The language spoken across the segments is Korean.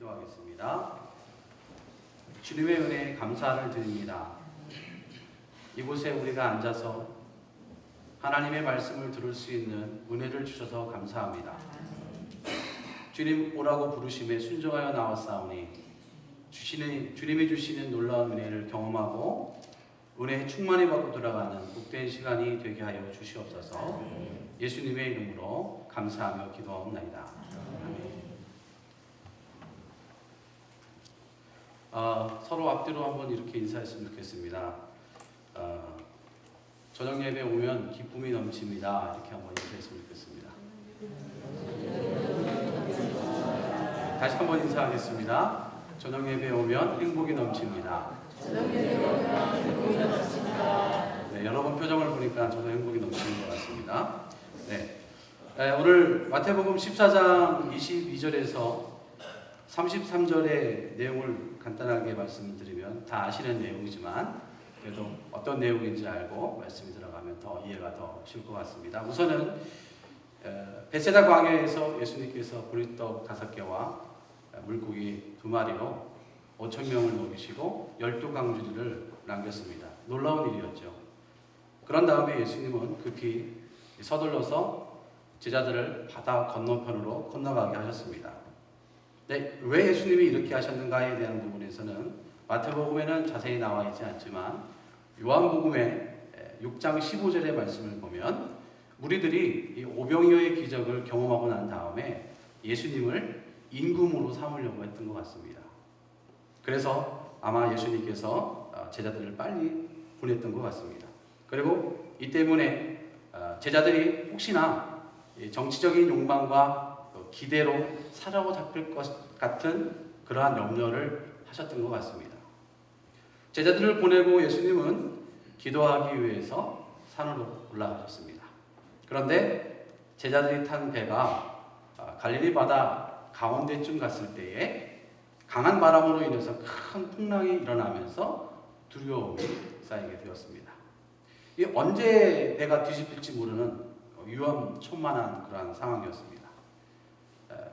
기도하겠습니다. 주님의 은혜에 감사를 드립니다. 이곳에 우리가 앉아서 하나님의 말씀을 들을 수 있는 은혜를 주셔서 감사합니다. 주님 오라고 부르심에 순종하여 나왔사오니 주님이 주시는 놀라운 은혜를 경험하고 은혜에 충만히 받고 돌아가는 복된 시간이 되게 하여 주시옵소서. 예수님의 이름으로 감사하며 기도하옵나이다. 아멘. 서로 앞뒤로 한번 이렇게 인사했으면 좋겠습니다. 저녁 예배 오면 기쁨이 넘칩니다. 이렇게 한번 인사했으면 좋겠습니다. 다시 한번 인사하겠습니다. 저녁 예배 오면 행복이 넘칩니다. 네, 여러분 표정을 보니까 저도 행복이 넘치는 것 같습니다. 네, 오늘 마태복음 14장 22절에서 33절의 내용을 간단하게 말씀드리면 다 아시는 내용이지만 그래도 어떤 내용인지 알고 말씀이 들어가면 더 이해가 더 쉬울 것 같습니다. 우선은 벳세다 광야에서 예수님께서 보리떡 5개와 물고기 2마리로 5,000명을 먹이시고 12강주리를 남겼습니다. 놀라운 일이었죠. 그런 다음에 예수님은 급히 서둘러서 제자들을 바다 건너편으로 건너가게 하셨습니다. 네, 왜 예수님이 이렇게 하셨는가에 대한 부분에서는 마태복음에는 자세히 나와 있지 않지만 요한복음의 6장 15절의 말씀을 보면 무리들이 이 오병이어의 기적을 경험하고 난 다음에 예수님을 임금으로 삼으려고 했던 것 같습니다. 그래서 아마 예수님께서 제자들을 빨리 보냈던 것 같습니다. 그리고 이 때문에 제자들이 혹시나 정치적인 욕망과 기대로 사로잡힐 것 같은 그러한 염려를 하셨던 것 같습니다. 제자들을 보내고 예수님은 기도하기 위해서 산으로 올라가셨습니다. 그런데 제자들이 탄 배가 갈릴리 바다 가운데쯤 갔을 때에 강한 바람으로 인해서 큰 풍랑이 일어나면서 두려움이 쌓이게 되었습니다. 이 언제 배가 뒤집힐지 모르는 위험천만한 그러한 상황이었습니다.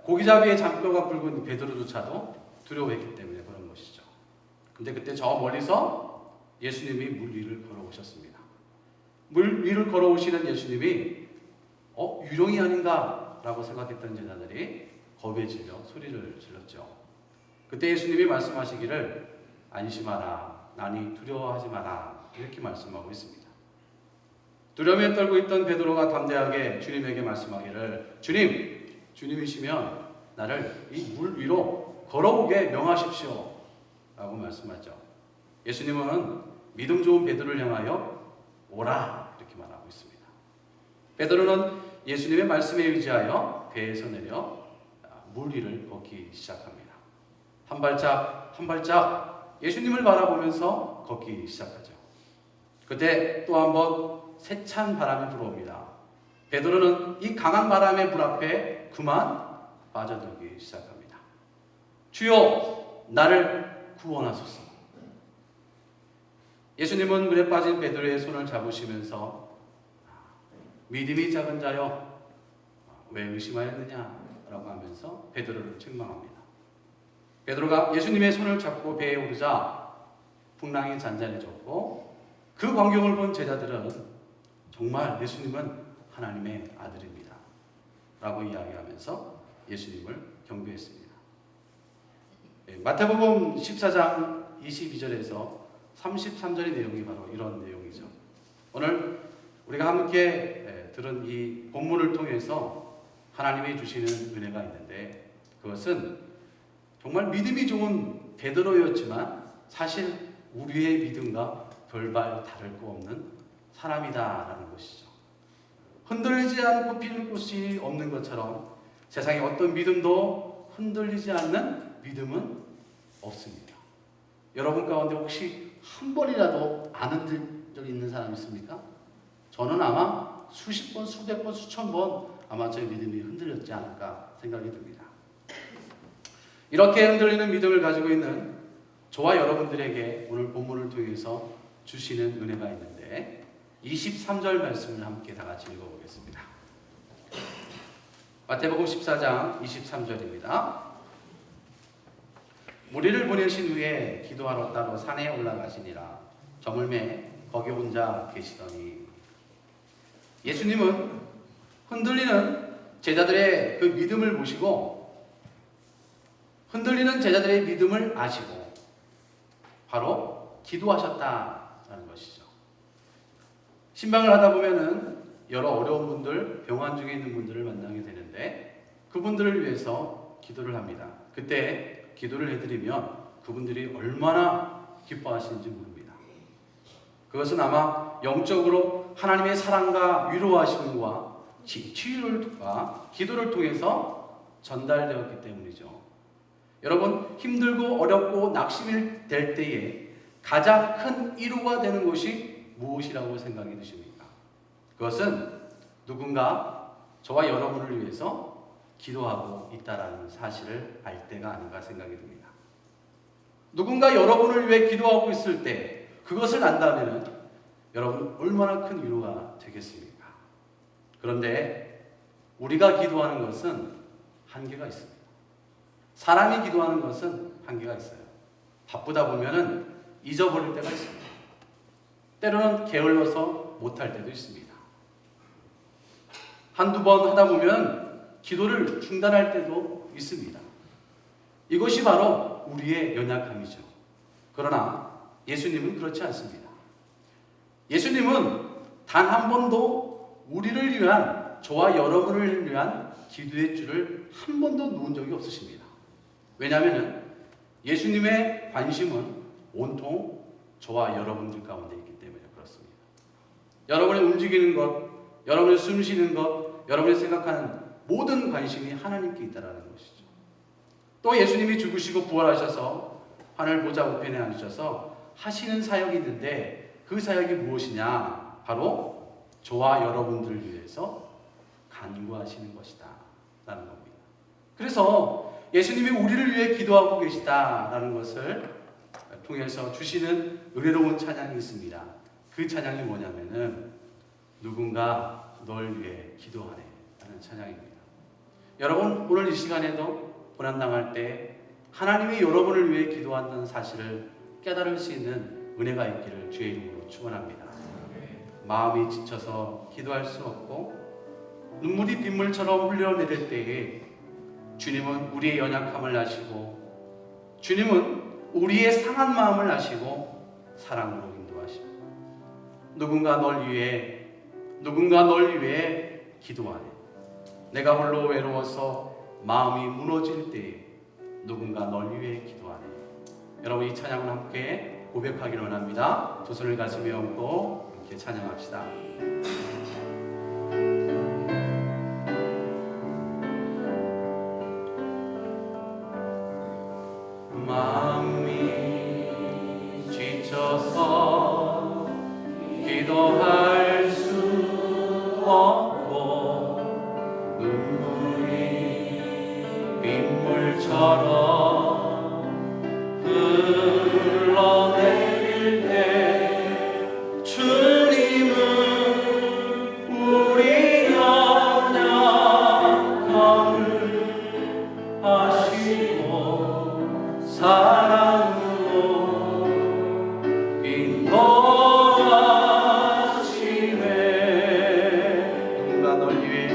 고기잡이의 잔뼈가 굵은 베드로조차도 두려워했기 때문에 그런 것이죠. 근데 그때 저 멀리서 예수님이 물 위를 걸어오셨습니다. 물 위를 걸어오시는 예수님이 유령이 아닌가 라고 생각했던 제자들이 겁에 질려 소리를 질렀죠. 그때 예수님이 말씀하시기를 안심하라, 나니 두려워하지 마라 이렇게 말씀하고 있습니다. 두려움에 떨고 있던 베드로가 담대하게 주님에게 말씀하기를 주님이시면 나를 이 물 위로 걸어오게 명하십시오 라고 말씀하죠. 예수님은 믿음 좋은 베드로를 향하여 오라 이렇게 말하고 있습니다. 베드로는 예수님의 말씀에 의지하여 배에서 내려 물 위를 걷기 시작합니다. 한 발짝 한 발짝 예수님을 바라보면서 걷기 시작하죠. 그때 또 한 번 세찬 바람이 불어옵니다. 베드로는 이 강한 바람의 불 앞에 그만 빠져들기 시작합니다. 주여 나를 구원하소서. 예수님은 물에 빠진 베드로의 손을 잡으시면서 믿음이 작은 자여 왜 의심하였느냐 라고 하면서 베드로를 책망합니다. 베드로가 예수님의 손을 잡고 배에 오르자 풍랑이 잔잔해졌고 그 광경을 본 제자들은 정말 예수님은 하나님의 아들입니다 라고 이야기하면서 예수님을 경배했습니다. 마태복음 14장 22절에서 33절의 내용이 바로 이런 내용이죠. 오늘 우리가 함께 들은 이 본문을 통해서 하나님이 주시는 은혜가 있는데 그것은 정말 믿음이 좋은 베드로였지만 사실 우리의 믿음과 별반 다를 거 없는 사람이다라는 것이죠. 흔들리지 않고 피를 곳이 없는 것처럼 세상의 어떤 믿음도 흔들리지 않는 믿음은 없습니다. 여러분 가운데 혹시 한 번이라도 안 흔들린 적 있는 사람 있습니까? 저는 아마 수십 번, 수백 번, 수천 번 아마 제 믿음이 흔들렸지 않을까 생각이 듭니다. 이렇게 흔들리는 믿음을 가지고 있는 저와 여러분들에게 오늘 본문을 통해서 주시는 은혜가 있는데 23절 말씀을 함께 다 같이 읽어보겠습니다. 마태복음 14장 23절입니다. 무리를 보내신 후에 기도하러 따로 산에 올라가시니라. 저물매 거기 혼자 계시더니 예수님은 흔들리는 제자들의 그 믿음을 보시고 흔들리는 제자들의 믿음을 아시고 바로 기도하셨다라는 것이죠. 신방을 하다 보면은 여러 어려운 분들, 병환 중에 있는 분들을 만나게 되는데 그분들을 위해서 기도를 합니다. 그때 기도를 해드리면 그분들이 얼마나 기뻐하시는지 모릅니다. 그것은 아마 영적으로 하나님의 사랑과 위로하심과 치유와 기도를 통해서 전달되었기 때문이죠. 여러분, 힘들고 어렵고 낙심이 될 때에 가장 큰 위로가 되는 것이 무엇이라고 생각이 드십니까? 그것은 누군가 저와 여러분을 위해서 기도하고 있다는 사실을 알 때가 아닌가 생각이 듭니다. 누군가 여러분을 위해 기도하고 있을 때 그것을 안다면 여러분 얼마나 큰 위로가 되겠습니까? 그런데 우리가 기도하는 것은 한계가 있습니다. 사람이 기도하는 것은 한계가 있어요. 바쁘다 보면은 잊어버릴 때가 있습니다. 때로는 게을러서 못할 때도 있습니다. 한두 번 하다 보면 기도를 중단할 때도 있습니다. 이것이 바로 우리의 연약함이죠. 그러나 예수님은 그렇지 않습니다. 예수님은 단 한 번도 우리를 위한, 저와 여러분을 위한 기도의 줄을 한 번도 놓은 적이 없으십니다. 왜냐하면 예수님의 관심은 온통 저와 여러분들 가운데 있기 때문에 그렇습니다. 여러분의 움직이는 것, 여러분의 숨쉬는 것, 여러분이 생각하는 모든 관심이 하나님께 있다는 것이죠. 또 예수님이 죽으시고 부활하셔서 하늘 보좌 우편에 앉으셔서 하시는 사역이 있는데 그 사역이 무엇이냐? 바로 저와 여러분들을 위해서 간구하시는 것이다 라는 겁니다. 그래서 예수님이 우리를 위해 기도하고 계시다라는 것을 통해서 주시는 은혜로운 찬양이 있습니다. 그 찬양이 뭐냐면은 누군가 널 위해 기도하네 라는 찬양입니다. 여러분, 오늘 이 시간에도 고난당할 때 하나님이 여러분을 위해 기도한다는 사실을 깨달을 수 있는 은혜가 있기를 주의 이름으로 축원합니다. 마음이 지쳐서 기도할 수 없고 눈물이 빗물처럼 흘러내릴 때에 주님은 우리의 연약함을 아시고 주님은 우리의 상한 마음을 아시고 사랑으로 인도하시고 누군가 널 위해 기도하네. 내가 홀로 외로워서 마음이 무너질 때에 누군가 널 위해 기도하네. 여러분, 이 찬양을 함께 고백하기를 원합니다. 두 손을 가슴에 얹고 함께 찬양합시다. 마음이 지쳐서 기도할 수 없고 눈물이 빗물처럼 흘러내릴 때 주님은 우리 연약함을 아시고 사랑으로 인도하시네. 누군가 널 위해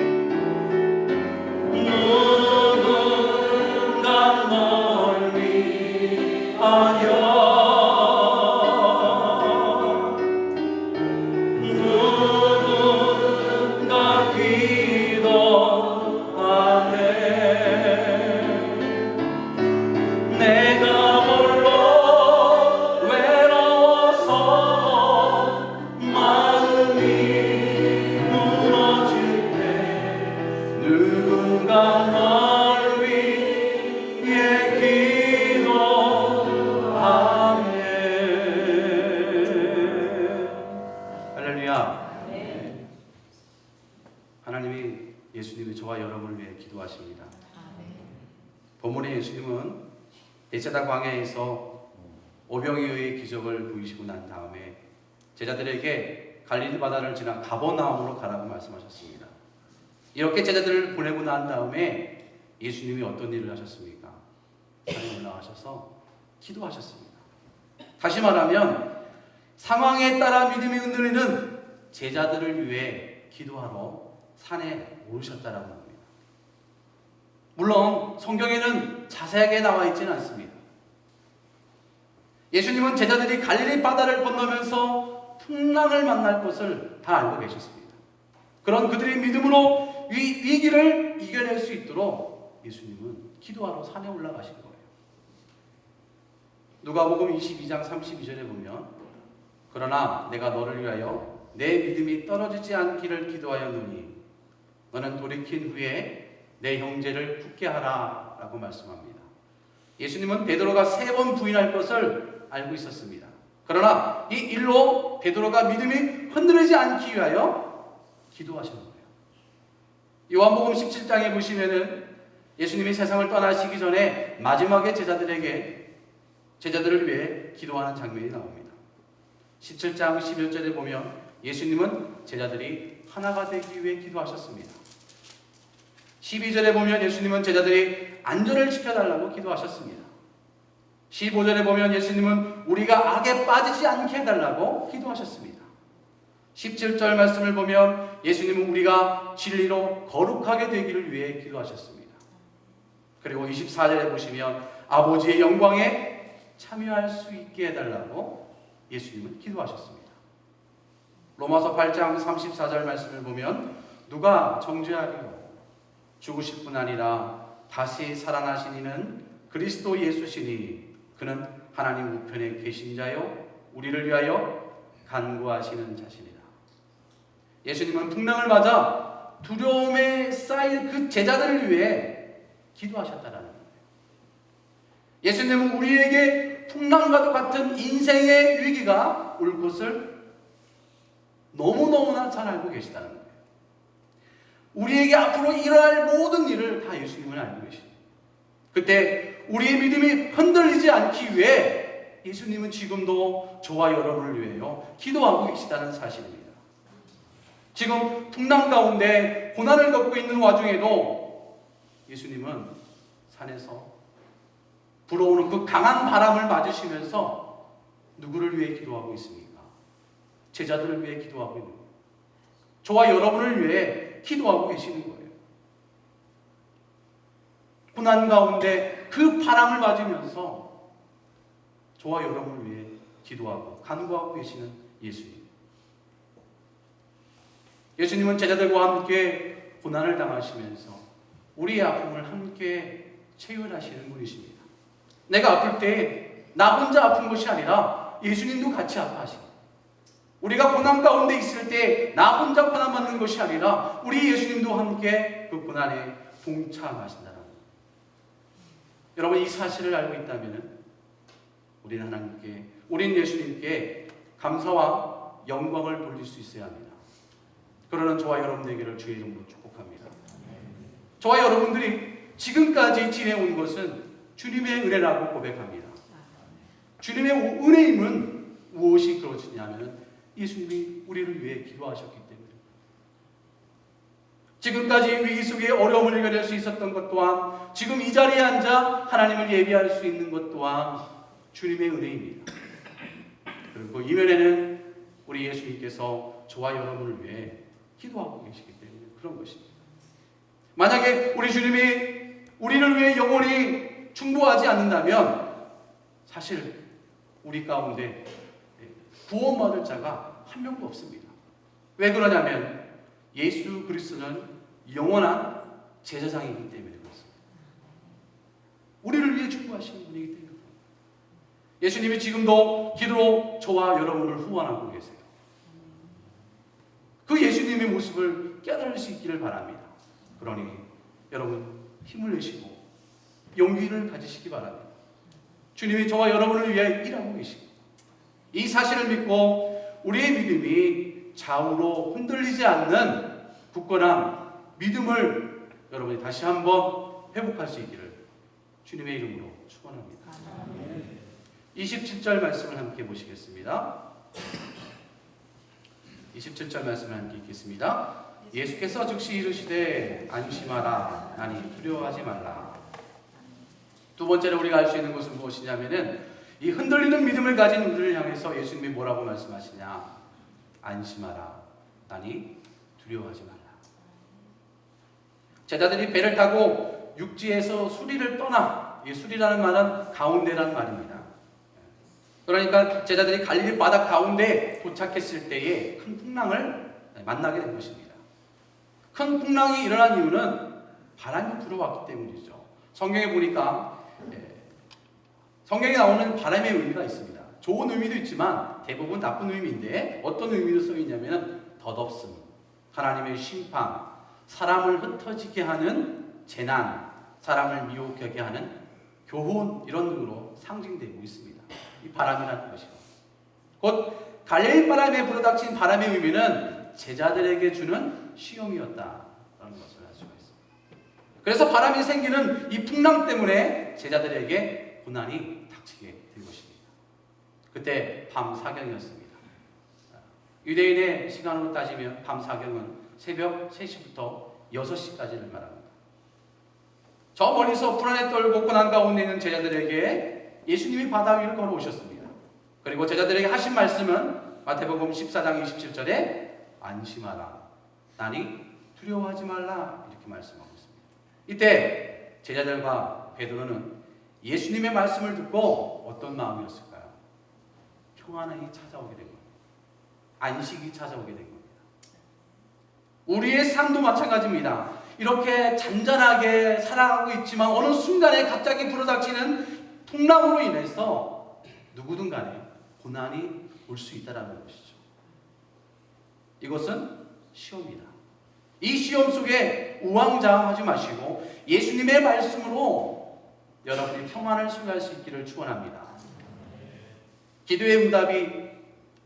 하나님이 예수님이 저와 여러분을 위해 기도하십니다. 본문의 예수님은 베세다 광야에서 오병이어의 기적을 보이시고 난 다음에 제자들에게 갈릴리 바다를 지나 가버나움으로 가라고 말씀하셨습니다. 이렇게 제자들을 보내고 난 다음에 예수님이 어떤 일을 하셨습니까? 산에 올라가셔서 기도하셨습니다. 다시 말하면 상황에 따라 믿음이 흔들리는 제자들을 위해 기도하러 산에 오르셨다라고 합니다. 물론 성경에는 자세하게 나와 있지는 않습니다. 예수님은 제자들이 갈릴리 바다를 건너면서 풍랑을 만날 것을 다 알고 계셨습니다. 그런 그들의 믿음으로 위기를 이겨낼 수 있도록 예수님은 기도하러 산에 올라가신 거예요. 누가복음 22장 32절에 보면 그러나 내가 너를 위하여 내 믿음이 떨어지지 않기를 기도하였노니 너는 돌이킨 후에 내 형제를 굳게 하라 라고 말씀합니다. 예수님은 베드로가 3번 부인할 것을 알고 있었습니다. 그러나 이 일로 베드로가 믿음이 흔들리지 않기 위하여 기도하시는 거예요. 요한복음 17장에 보시면은 예수님이 세상을 떠나시기 전에 마지막에 제자들을 위해 기도하는 장면이 나옵니다. 17장 11절에 보면 예수님은 제자들이 하나가 되기 위해 기도하셨습니다. 12절에 보면 예수님은 제자들이 안전을 지켜달라고 기도하셨습니다. 15절에 보면 예수님은 우리가 악에 빠지지 않게 해달라고 기도하셨습니다. 17절 말씀을 보면 예수님은 우리가 진리로 거룩하게 되기를 위해 기도하셨습니다. 그리고 24절에 보시면 아버지의 영광에 참여할 수 있게 해달라고 예수님은 기도하셨습니다. 로마서 8장 34절 말씀을 보면 누가 정죄하리요 죽으실 뿐 아니라 다시 살아나신 이는 그리스도 예수시니 그는 하나님 우편에 계신 자요 우리를 위하여 간구하시는 자신이라. 예수님은 풍랑을 맞아 두려움에 쌓일 그 제자들을 위해 기도하셨다라는 거예요. 예수님은 우리에게 풍랑과도 같은 인생의 위기가 올 것을 너무너무나 잘 알고 계시다는 거예요. 우리에게 앞으로 일어날 모든 일을 다 예수님은 알고 계십니다. 그때 우리의 믿음이 흔들리지 않기 위해 예수님은 지금도 저와 여러분을 위해요 기도하고 계시다는 사실입니다. 지금 풍랑 가운데 고난을 겪고 있는 와중에도 예수님은 산에서 불어오는 그 강한 바람을 맞으시면서 누구를 위해 기도하고 있습니까? 제자들을 위해 기도하고 있는 거예요. 저와 여러분을 위해 기도하고 계시는 거예요. 고난 가운데 그 바람을 맞으면서 저와 여러분을 위해 기도하고 간구하고 계시는 예수님. 예수님은 제자들과 함께 고난을 당하시면서 우리의 아픔을 함께 체휼하시는 분이십니다. 내가 아플 때 나 혼자 아픈 것이 아니라 예수님도 같이 아파하시고, 우리가 고난 가운데 있을 때 나 혼자 고난 받는 것이 아니라 우리 예수님도 함께 그 고난에 동참하신다는 것. 여러분, 이 사실을 알고 있다면 우리는 하나님께, 우린 예수님께 감사와 영광을 돌릴 수 있어야 합니다. 그러는 저와 여러분 되기를 주의 이름으로 축복합니다. 저와 여러분들이 지금까지 지내온 것은 주님의 은혜라고 고백합니다. 주님의 은혜임은 무엇이 그러시냐면 예수님이 우리를 위해 기도하셨기 때문에, 지금까지 위기 속에 어려움을 이겨낼 수 있었던 것 또한, 지금 이 자리에 앉아 하나님을 예비할 수 있는 것 또한 주님의 은혜입니다. 그리고 이면에는 우리 예수님께서 저와 여러분을 위해 기도하고 계시기 때문에 그런 것입니다. 만약에 우리 주님이 우리를 위해 영원히 충고하지 않는다면 사실 우리 가운데 구원받을 자가 한 명도 없습니다. 왜 그러냐면 예수 그리스도는 영원한 제사장이기 때문에 그렇습니다. 우리를 위해 충고하시는 분이기 때문에 그렇습니다. 예수님이 지금도 기도로 저와 여러분을 후원하고 계세요. 그 예수님의 모습을 깨달을 수 있기를 바랍니다. 그러니 여러분 힘을 내시고 용기를 가지시기 바랍니다. 주님이 저와 여러분을 위해 일하고 계시고, 이 사실을 믿고 우리의 믿음이 좌우로 흔들리지 않는 굳건한 믿음을 여러분이 다시 한번 회복할 수 있기를 주님의 이름으로 축원합니다. 27절 말씀을 함께 보시겠습니다. 27절 말씀을 함께 읽겠습니다. 예수께서 즉시 이르시되 안심하라, 나니 두려워하지 말라. 두 번째로 우리가 알 수 있는 것은 무엇이냐면은 이 흔들리는 믿음을 가진 우리를 향해서 예수님이 뭐라고 말씀하시냐? 안심하라. 나니 두려워하지 말라. 제자들이 배를 타고 육지에서 수리를 떠나, 이 수리라는 말은 가운데라는 말입니다. 그러니까 제자들이 갈릴리 바다 가운데 도착했을 때에 큰 풍랑을 만나게 된 것입니다. 큰 풍랑이 일어난 이유는 바람이 불어왔기 때문이죠. 성경에 보니까 성경에 나오는 바람의 의미가 있습니다. 좋은 의미도 있지만 대부분 나쁜 의미인데 어떤 의미로 쓰이냐면 덧없음, 하나님의 심판, 사람을 흩어지게 하는 재난, 사람을 미혹하게 하는 교훈 이런 등으로 상징되고 있습니다. 이 바람이라는 것이요. 곧 갈릴리 바람에 불어닥친 바람의 의미는 제자들에게 주는 시험이었다라는 것을 알 수가 있습니다. 그래서 바람이 생기는 이 풍랑 때문에 제자들에게 고난이 닥치게 된 것입니다. 그때 밤 사경이었습니다. 유대인의 시간으로 따지면 밤 사경은 새벽 3시부터 6시까지를 말합니다. 저 멀리서 불안에 떨고 고난 가운데 있는 제자들에게 예수님이 바다 위를 걸어오셨습니다. 그리고 제자들에게 하신 말씀은 마태복음 14장 27절에 안심하라. 나니 두려워하지 말라. 이렇게 말씀하고 있습니다. 이때 제자들과 베드로는 예수님의 말씀을 듣고 어떤 마음이었을까요? 평안이 찾아오게 된 겁니다. 안식이 찾아오게 된 겁니다. 우리의 삶도 마찬가지입니다. 이렇게 잔잔하게 살아가고 있지만 어느 순간에 갑자기 불어닥치는 풍랑으로 인해서 누구든 간에 고난이 올 수 있다는 것이죠. 이것은 시험이다. 이 시험 속에 우왕좌왕하지 마시고 예수님의 말씀으로 여러분이 평안을 소유할 수 있기를 축원합니다. 기도의 응답이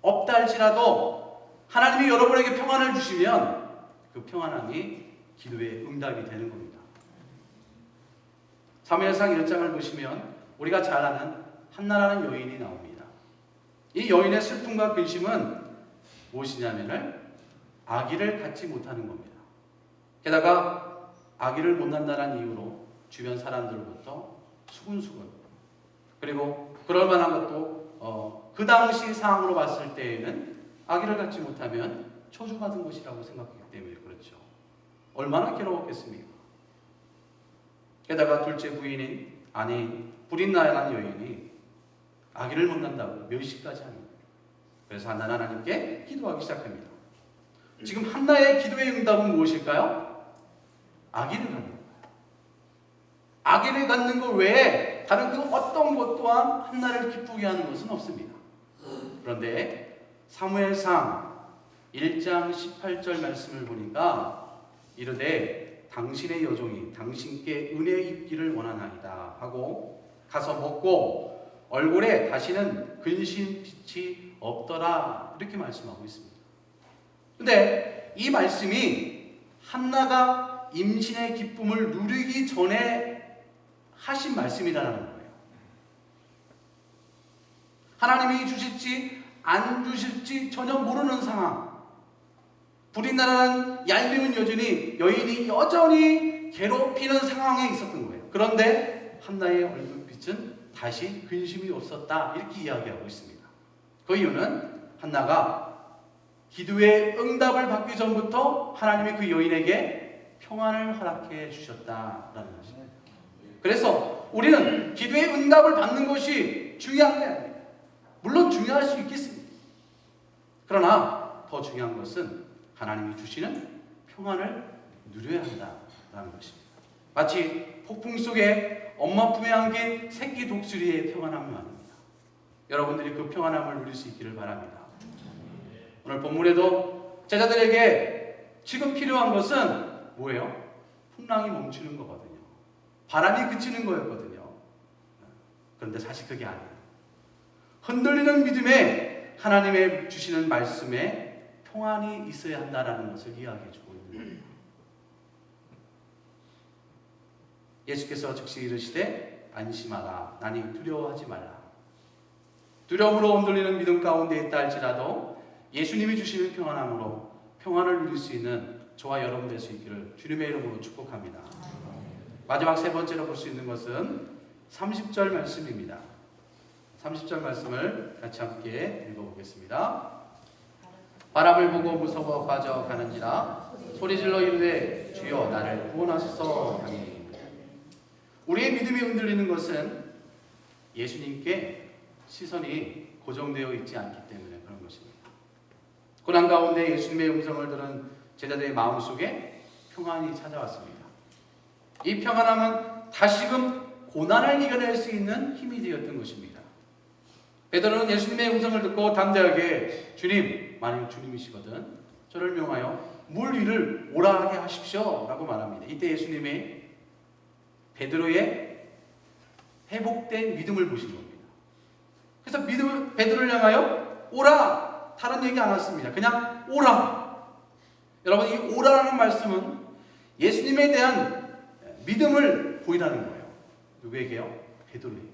없다 할지라도 하나님이 여러분에게 평안을 주시면 그 평안함이 기도의 응답이 되는 겁니다. 사무엘상 1장을 보시면 우리가 잘 아는 한나라는 여인이 나옵니다. 이 여인의 슬픔과 근심은 무엇이냐면 아기를 갖지 못하는 겁니다. 게다가 아기를 못 낳는다는 이유로 주변 사람들로부터 수군수군, 그리고 그럴 만한 것도 그 당시 상황으로 봤을 때에는 아기를 갖지 못하면 저주받은 것이라고 생각했기 때문에 그렇죠. 얼마나 괴로웠겠습니까? 게다가 둘째 부인인 아내인 브린나라는 여인이 아기를 못 낳는다고 멸시까지 합니다. 그래서 한나는 하나님께 기도하기 시작합니다. 지금 한나의 기도의 응답은 무엇일까요? 아기를 갖는 거예요. 아기를 갖는 것 외에 다른 그 어떤 것 또한 한나를 기쁘게 하는 것은 없습니다. 그런데 사무엘상 1장 18절 말씀을 보니까 이르되 당신의 여종이 당신께 은혜 입기를 원하나이다 하고 가서 먹고 얼굴에 다시는 근심 빛이 없더라 이렇게 말씀하고 있습니다. 그런데 이 말씀이 한나가 임신의 기쁨을 누리기 전에 하신 말씀이라는 거예요. 하나님이 주실지 안 주실지 전혀 모르는 상황. 브린나라는 얄미운 여인이 여전히 괴롭히는 상황에 있었던 거예요. 그런데 한나의 얼굴빛은 다시 근심이 없었다 이렇게 이야기하고 있습니다. 그 이유는 한나가 기도의 응답을 받기 전부터 하나님이 그 여인에게 평안을 허락해 주셨다라는 것입니다. 그래서 우리는 기도의 응답을 받는 것이 중요한 게 아닙니다. 물론 중요할 수 있겠습니다. 그러나 더 중요한 것은 하나님이 주시는 평안을 누려야 한다라는 것입니다. 마치 폭풍 속에 엄마 품에 안긴 새끼 독수리의 평안함을 말합니다. 여러분들이 그 평안함을 누릴 수 있기를 바랍니다. 오늘 본문에도 제자들에게 지금 필요한 것은 뭐예요? 풍랑이 멈추는 거거든요. 바람이 그치는 거였거든요. 그런데 사실 그게 아니에요. 흔들리는 믿음에 하나님의 주시는 말씀에 평안이 있어야 한다는 것을 이야기해주고 있는 거예요. 예수께서 즉시 이르시되 안심하라. 나니 두려워하지 말라. 두려움으로 흔들리는 믿음 가운데 있다 할지라도 예수님이 주시는 평안함으로 평안을 누릴 수 있는 저와 여러분 될 수 있기를 주님의 이름으로 축복합니다. 마지막 세 번째로 볼 수 있는 것은 30절 말씀입니다. 30절 말씀을 같이 함께 읽어보겠습니다. 바람을 보고 무서워 빠져가는지라 소리질러 이르되 주여 나를 구원하소서 하니. 우리의 믿음이 흔들리는 것은 예수님께 시선이 고정되어 있지 않기 때문에 그런 것입니다. 고난 가운데 예수님의 음성을 들은 제자들의 마음속에 평안이 찾아왔습니다. 이 평안함은 다시금 고난을 이겨낼 수 있는 힘이 되었던 것입니다. 베드로는 예수님의 음성을 듣고 담대하게 주님, 만약 주님이시거든 저를 명하여 물 위를 오라게 하십시오 라고 말합니다. 이때 예수님이 베드로의 회복된 믿음을 보신 겁니다. 그래서 베드로를 향하여 오라! 다른 얘기 안 했습니다. 그냥 오라! 여러분, 이 오라라는 말씀은 예수님에 대한 믿음을 보이라는 거예요. 누구에게요? 베드로에게.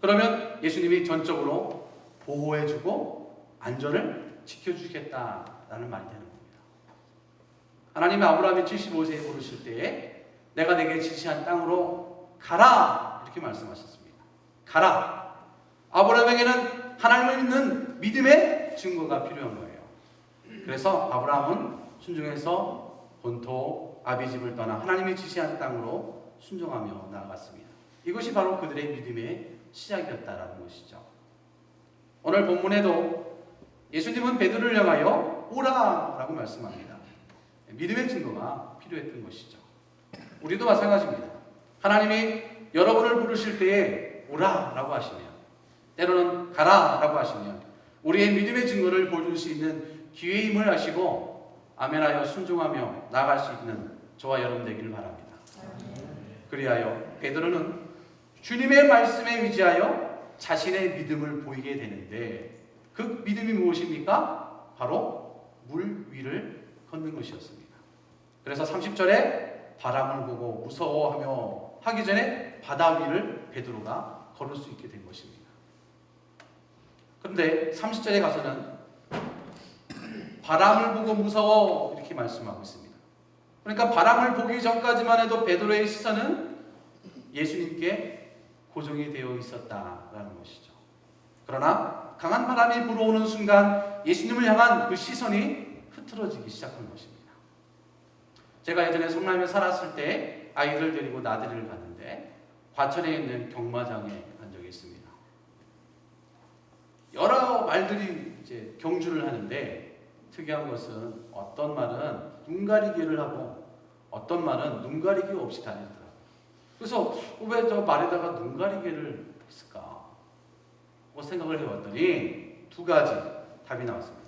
그러면 예수님이 전적으로 보호해주고 안전을 지켜주겠다라는 말이 되는 겁니다. 하나님이 아브라함이 75세에 부르실 때에 내가 내게 지시한 땅으로 가라! 이렇게 말씀하셨습니다. 가라! 아브라함에게는 하나님을 믿는 믿음의 증거가 필요한 거예요. 그래서 아브라함은 순종해서 본토 아비집을 떠나 하나님이 지시한 땅으로 순종하며 나아갔습니다. 이것이 바로 그들의 믿음의 시작이었다라는 것이죠. 오늘 본문에도 예수님은 베드로를 향하여 오라라고 말씀합니다. 믿음의 증거가 필요했던 것이죠. 우리도 마찬가지입니다. 하나님이 여러분을 부르실 때에 오라라고 하시면, 때로는 가라라고 하시면 우리의 믿음의 증거를 보여줄 수 있는 기회임을 아시고 아멘하여 순종하며 나아갈 수 있는 저와 여러분 되기를 바랍니다. 그리하여 베드로는 주님의 말씀에 의지하여 자신의 믿음을 보이게 되는데 그 믿음이 무엇입니까? 바로 물 위를 걷는 것이었습니다. 그래서 30절에 바람을 보고 무서워하며 하기 전에 바다 위를 베드로가 걸을 수 있게 된 것입니다. 그런데 30절에 가서는 바람을 보고 무서워 이렇게 말씀하고 있습니다. 그러니까 바람을 보기 전까지만 해도 베드로의 시선은 예수님께 고정이 되어 있었다라는 것이죠. 그러나 강한 바람이 불어오는 순간 예수님을 향한 그 시선이 흐트러지기 시작한 것입니다. 제가 예전에 성남에 살았을 때 아이들 데리고 나들이를 갔는데 과천에 있는 경마장에 간 적이 있습니다. 여러 말들이 이제 경주를 하는데 특이한 것은 어떤 말은 눈 가리기를 하고 어떤 말은 눈 가리기 없이 다니더라고요. 그래서 왜 저 말에다가 눈 가리개를 했을까? 생각을 해봤더니 두 가지 답이 나왔습니다.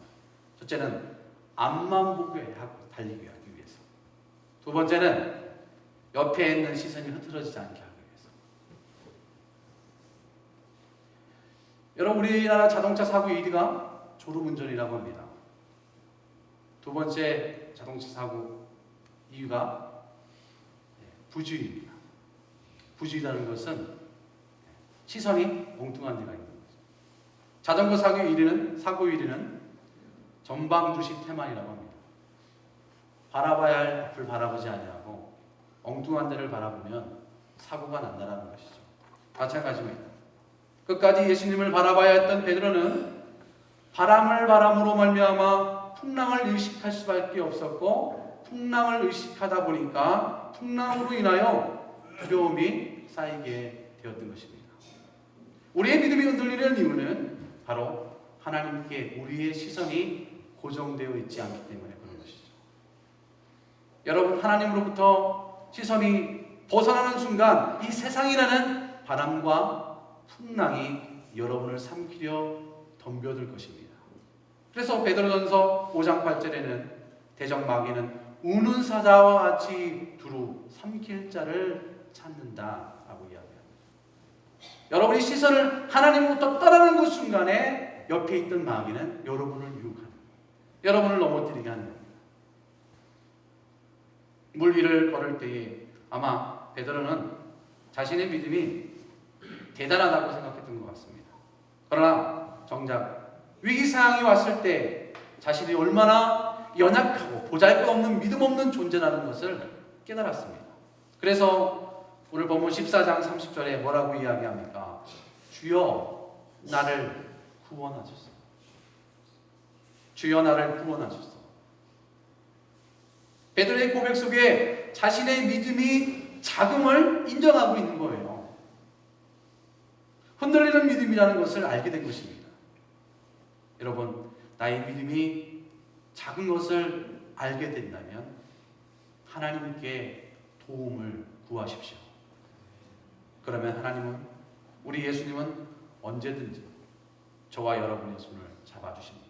첫째는 앞만 보게 하고 달리게 하기 위해서. 두 번째는 옆에 있는 시선이 흐트러지지 않게 하기 위해서. 여러분, 우리나라 자동차 사고 1위가 졸음운전이라고 합니다. 두 번째 자동차 사고 이유가 부주의입니다. 부주의라는 것은 시선이 엉뚱한 데가 있는 거죠. 자전거 사고 1위는 전방주시 태만이라고 합니다. 바라봐야 할 앞을 바라보지 아니하고 엉뚱한 데를 바라보면 사고가 난다는 것이죠. 마찬가지입니다. 끝까지 예수님을 바라봐야 했던 베드로는 바람으로 말미암아 풍랑을 의식할 수밖에 없었고 풍랑을 의식하다 보니까 풍랑으로 인하여 두려움이 쌓이게 되었던 것입니다. 우리의 믿음이 흔들리는 이유는 바로 하나님께 우리의 시선이 고정되어 있지 않기 때문에 그런 것이죠. 여러분, 하나님으로부터 시선이 벗어나는 순간 이 세상이라는 바람과 풍랑이 여러분을 삼키려 덤벼들 것입니다. 그래서 베드로전서 5장 8절에는 대적 마귀는 우는 사자와 같이 두루 삼킬 자를 찾는다라고 이야기합니다. 여러분이 시선을 하나님으로부터 떠나는 그 순간에 옆에 있던 마귀는 여러분을 유혹하는 거예요. 여러분을 넘어뜨리게 하는 겁니다. 물 위를 걸을 때에 아마 베드로는 자신의 믿음이 대단하다고 생각했던 것 같습니다. 그러나 정작 위기상황이 왔을 때 자신이 얼마나 연약하고 보잘것없는 믿음 없는 존재라는 것을 깨달았습니다. 그래서 오늘 본문 14장 30절에 뭐라고 이야기합니까? 주여 나를 구원하소서. 주여 나를 구원하소서. 베드로의 고백 속에 자신의 믿음이 작음을 인정하고 있는 거예요. 흔들리는 믿음이라는 것을 알게 된 것입니다. 여러분, 나의 믿음이 작은 것을 알게 된다면 하나님께 도움을 구하십시오. 그러면 하나님은, 우리 예수님은 언제든지 저와 여러분의 손을 잡아주십니다.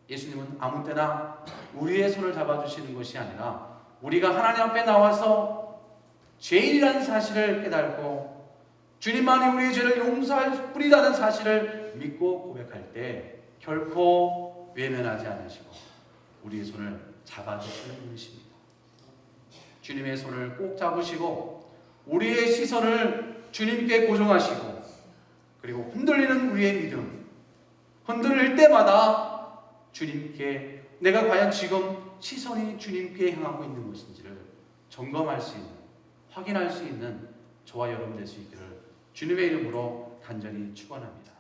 예수님은 아무 때나 우리의 손을 잡아주시는 것이 아니라 우리가 하나님 앞에 나와서 죄인이라는 사실을 깨닫고 주님만이 우리의 죄를 용서할 뿐이라는 사실을 믿고 고백할 때 결코 외면하지 않으시고 우리의 손을 잡아주시는 분이십니다. 주님의 손을 꼭 잡으시고 우리의 시선을 주님께 고정하시고 그리고 흔들리는 우리의 믿음, 흔들릴 때마다 주님께 내가 과연 지금 시선이 주님께 향하고 있는 것인지를 점검할 수 있는, 확인할 수 있는 저와 여러분 될 수 있기를 주님의 이름으로 간절히 축원합니다.